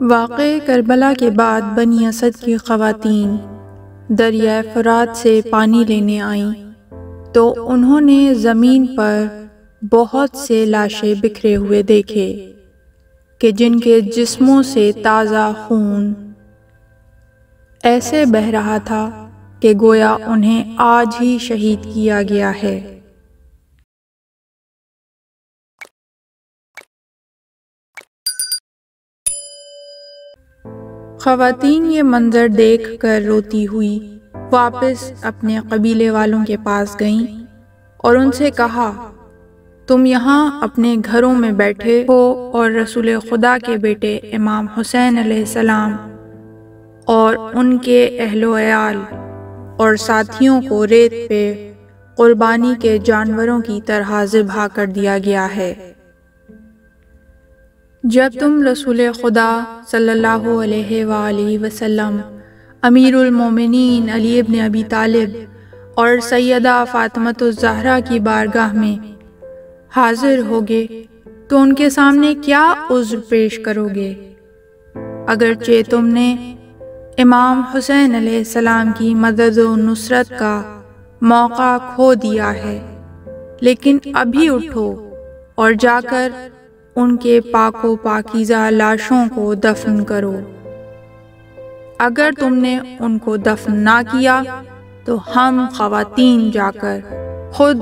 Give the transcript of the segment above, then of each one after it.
واقعہ کربلا کے بعد بنی اسد کی خواتین دریائے فرات سے پانی لینے آئیں تو انہوں نے زمین پر بہت سے لاشیں بکھرے ہوئے دیکھے کہ جن کے جسموں سے تازہ خون ایسے بہہ رہا تھا کہ گویا انہیں آج ہی شہید کیا گیا ہے۔ خواتین یہ منظر دیکھ کر روتی ہوئی واپس اپنے قبیلے والوں کے پاس گئیں اور ان سے کہا، تم یہاں اپنے گھروں میں بیٹھے ہو اور رسول خدا کے بیٹے امام حسین علیہ السلام اور ان کے اہل و عیال اور ساتھیوں کو ریت پہ قربانی کے جانوروں کی طرح ذبح کر دیا گیا ہے۔ جب تم رسول خدا صلی اللہ علیہ وآلہ وسلم، امیر المومنین علی ابن ابی طالب اور سیدہ فاطمۃ الزہرا کی بارگاہ میں حاضر ہوگے تو ان کے سامنے کیا عذر پیش کرو گے؟ اگرچہ تم نے امام حسین علیہ السلام کی مدد و نصرت کا موقع کھو دیا ہے، لیکن ابھی اٹھو اور جا کر ان کے پاک و پاکیزہ لاشوں کو دفن کرو۔ اگر تم نے ان کو دفن نہ کیا تو ہم خواتین جا کر خود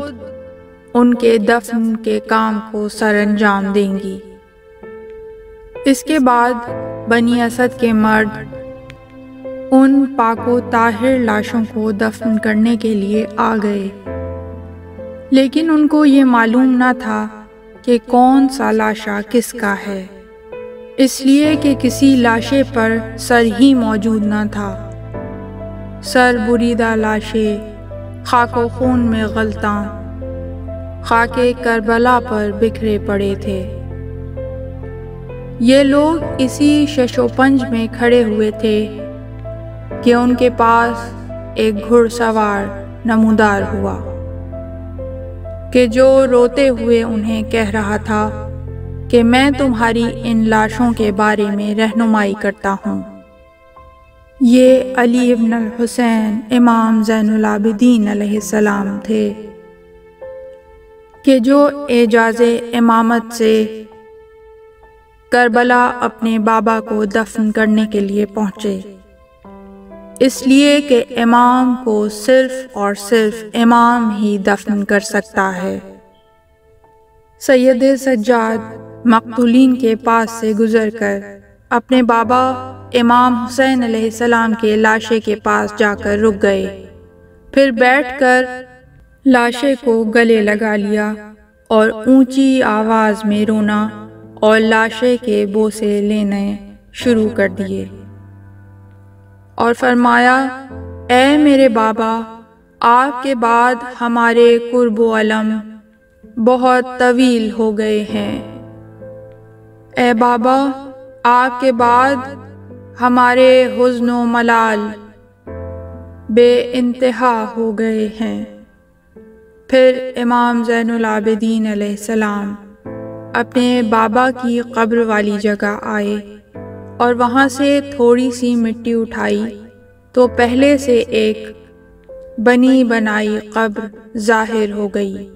ان کے دفن کے کام کو سر انجام دیں گی۔ اس کے بعد بنی اسد کے مرد ان پاک و طاہر لاشوں کو دفن کرنے کے لیے آ گئے، لیکن ان کو یہ معلوم نہ تھا کہ کون سا لاشا کس کا ہے، اس لیے کہ کسی لاشے پر سر ہی موجود نہ تھا۔ سر بریدہ لاشیں خاک و خون میں غلطاں خاک کربلا پر بکھرے پڑے تھے۔ یہ لوگ اسی شش و پنج میں کھڑے ہوئے تھے کہ ان کے پاس ایک گھڑ سوار نمودار ہوا کہ جو روتے ہوئے انہیں کہہ رہا تھا کہ میں تمہاری ان لاشوں کے بارے میں رہنمائی کرتا ہوں۔ یہ علی ابن الحسین امام زین العابدین علیہ السلام تھے کہ جو اعجاز امامت سے کربلا اپنے بابا کو دفن کرنے کے لیے پہنچے، اس لیے کہ امام کو صرف اور صرف امام ہی دفن کر سکتا ہے۔ سید سجاد مقتولین کے پاس سے گزر کر اپنے بابا امام حسین علیہ السلام کے لاشے کے پاس جا کر رک گئے، پھر بیٹھ کر لاشے کو گلے لگا لیا اور اونچی آواز میں رونا اور لاشے کے بوسے لینے شروع کر دیے اور فرمایا، اے میرے بابا، آپ کے بعد ہمارے قرب و علم بہت طویل ہو گئے ہیں۔ اے بابا، آپ کے بعد ہمارے حزن و ملال بے انتہا ہو گئے ہیں۔ پھر امام زین العابدین علیہ السلام اپنے بابا کی قبر والی جگہ آئے اور وہاں سے تھوڑی سی مٹی اٹھائی تو پہلے سے ایک بنی بنائی قبر ظاہر ہو گئی۔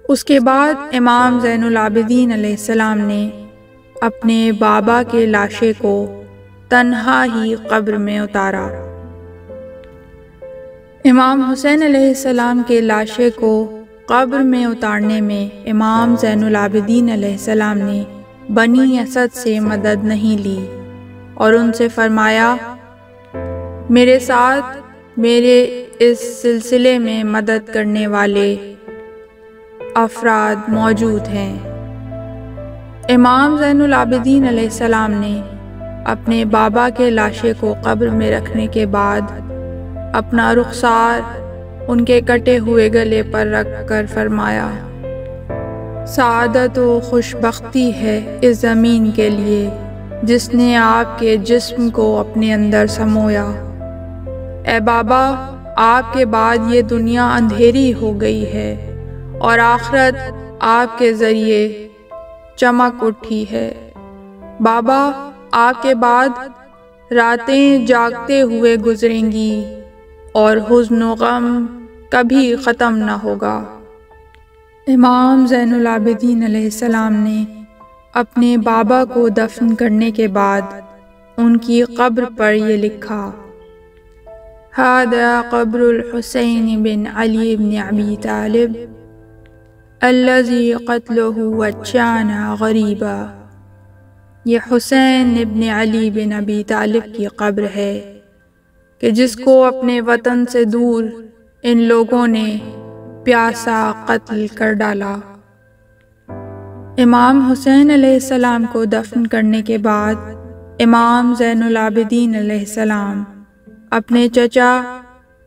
اس کے بعد امام زین العابدین علیہ السلام نے اپنے بابا کے لاشے کو تنہا ہی قبر میں اتارا۔ امام حسین علیہ السلام کے لاشے کو قبر میں اتارنے میں امام زین العابدین علیہ السلام نے بنی اسد سے مدد نہیں لی اور ان سے فرمایا، میرے ساتھ میرے اس سلسلے میں مدد کرنے والے افراد موجود ہیں۔ امام زین العابدین علیہ السلام نے اپنے بابا کے لاشے کو قبر میں رکھنے کے بعد اپنا رخسار ان کے کٹے ہوئے گلے پر رکھ کر فرمایا، سعادت و خوشبختی ہے اس زمین کے لیے جس نے آپ کے جسم کو اپنے اندر سمویا۔ اے بابا، آپ کے بعد یہ دنیا اندھیری ہو گئی ہے اور آخرت آپ کے ذریعے چمک اٹھی ہے۔ بابا، آپ کے بعد راتیں جاگتے ہوئے گزریں گی اور حزن و غم کبھی ختم نہ ہوگا۔ امام زین العابدین علیہ السلام نے اپنے بابا کو دفن کرنے کے بعد ان کی قبر پر یہ لکھا: هذا قبر الحسین بن علی بن ابی طالب الذی قتلہ وجعنا غریبا۔ یہ حسین ابن علی بن ابی طالب کی قبر ہے کہ جس کو اپنے وطن سے دور ان لوگوں نے پیاسا قتل کر ڈالا۔ امام حسین علیہ السلام کو دفن کرنے کے بعد امام زین العابدین علیہ السلام اپنے چچا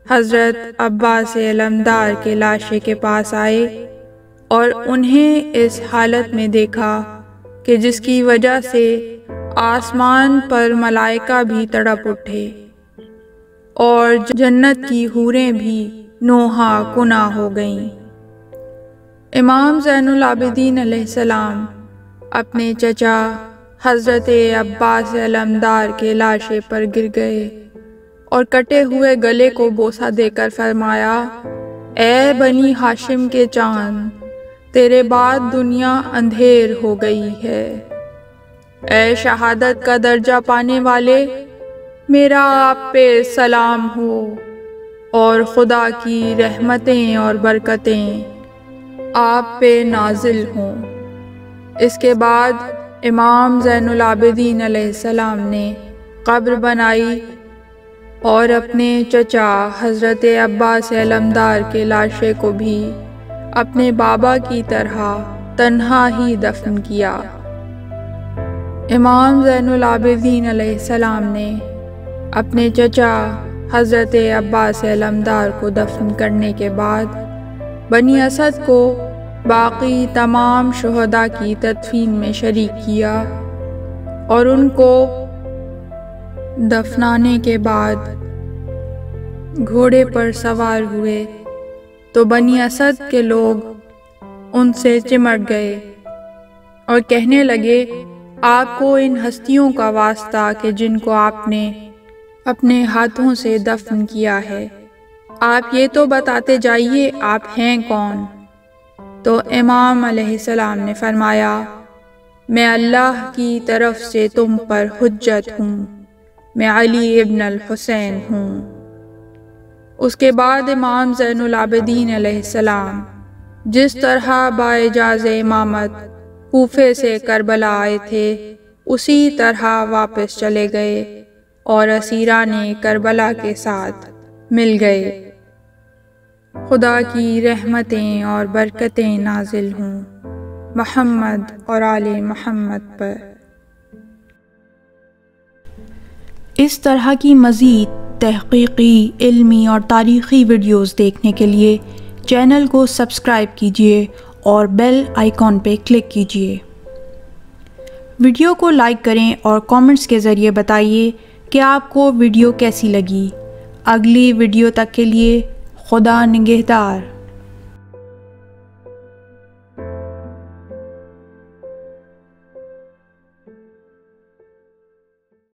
حضرت عباس علمدار کے لاشے کے پاس آئے اور انہیں اس حالت میں دیکھا کہ جس کی وجہ سے آسمان پر ملائکہ بھی تڑپ اٹھے اور جنت کی حوریں بھی نوحہ کنا ہو گئیں۔ امام زین العابدین علیہ السلام اپنے چچا حضرت عباس علمدار کے لاشے پر گر گئے اور کٹے ہوئے گلے کو بوسہ دے کر فرمایا: اے بنی ہاشم کے چاند، تیرے بعد دنیا اندھیر ہو گئی ہے۔ اے شہادت کا درجہ پانے والے، میرا آپ پہ سلام ہو اور خدا کی رحمتیں اور برکتیں آپ پہ نازل ہوں۔ اس کے بعد امام زین العابدین علیہ السلام نے قبر بنائی اور اپنے چچا حضرت عباس علمدار کے لاشے کو بھی اپنے بابا کی طرح تنہا ہی دفن کیا۔ امام زین العابدین علیہ السلام نے اپنے چچا حضرت عباس علمدار کو دفن کرنے کے بعد بنی اسد کو باقی تمام شہداء کی تدفین میں شریک کیا اور ان کو دفنانے کے بعد گھوڑے پر سوار ہوئے تو بنی اسد کے لوگ ان سے چمٹ گئے اور کہنے لگے: آپ کو ان ہستیوں کا واسطہ کہ جن کو آپ نے اپنے ہاتھوں سے دفن کیا ہے، آپ یہ تو بتاتے جائیے آپ ہیں کون؟ تو امام علیہ السلام نے فرمایا: میں اللہ کی طرف سے تم پر حجت ہوں، میں علی ابن الحسین ہوں۔ اس کے بعد امام زین العابدین علیہ السلام جس طرح باعجاز امامت کوفے سے کربلا آئے تھے اسی طرح واپس چلے گئے اور اسیران کربلا کے ساتھ مل گئے۔ خدا کی رحمتیں اور برکتیں نازل ہوں محمد اور آل محمد پر۔ اس طرح کی مزید تحقیقی، علمی اور تاریخی ویڈیوز دیکھنے کے لیے چینل کو سبسکرائب کیجیے اور بیل آئیکن پہ کلک کیجیے۔ ویڈیو کو لائک کریں اور کامنٹس کے ذریعے بتائیے کہ آپ کو ویڈیو کیسی لگی۔ اگلی ویڈیو تک کے لیے خدا نگہدار۔